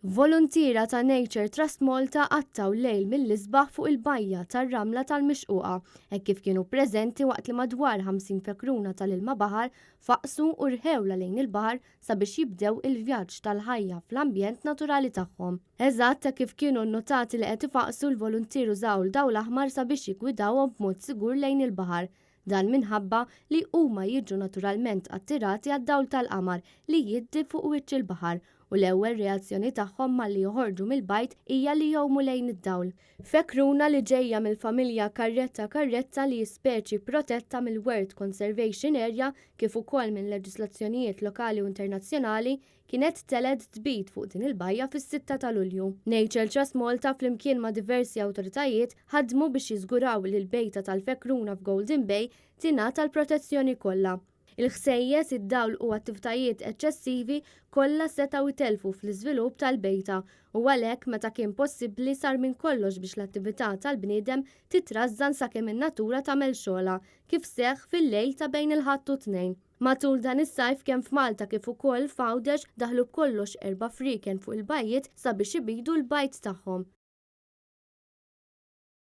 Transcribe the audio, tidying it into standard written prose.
Volontira ta' Nature Trust Malta għattaw lejl mill-isbaħ fuq il-Bajja tar-ramla tal-Mixquqa, hekk kif kienu preżenti waqt li madwar 50 fekruna tal-ilma baħar faqsu u rħewla lejn il-baħar sabiex jibdew il-vjaġġ tal-ħajja fl-ambjent naturali tagħhom. Eżatt kif kienu nnotati li qed ifaqsu l-volontier użaw l-dawl aħmar sabiex jiggwidawhom b'mod sigur lejn il-baħar. Dan minħabba li huma jiġu naturalment attirati għad-dawl tal-qamar li jiddi fuq wiċċ il-baħar u l-ewwel reazzjoni tagħhom malli joħorġu mill-bajt hija li jgħumu lejn id-dawl. Fekruna li ġejja mill-familja karretta li speċi protetta mill-World Conservation Area kif ukoll minn leġislazzjonijiet lokali u internazzjonali kienet teled tbit fuq din il-bajja fis-6 ta' Lulju. Nature Trust Malta flimkien ma' diversi awtoritajiet ħadmu biex jiżguraw li l-bejta tal-fekruna f'Golden Bay tingħata l-protezzjoni kollha. Il-ħsejjes, id-dawl u attivitajiet eċċessivi kollha setgħu jtelfu fl-iżvilupp tal-bejta u għalhekk meta kien possibbli sar minn kollox biex l-attività tal-bniedem titrażżan sakemm in-natura tagħmel xogħla kif seħħ fil-lejl ta' bejn il-Ħadd u Tnejn. Matul dan is-sajf kemm f'Malta kif ukoll f'Għawdex daħlu b'kollox 4 friken fuq il-bajjiet sabiex ibidu l-bajt tagħhom.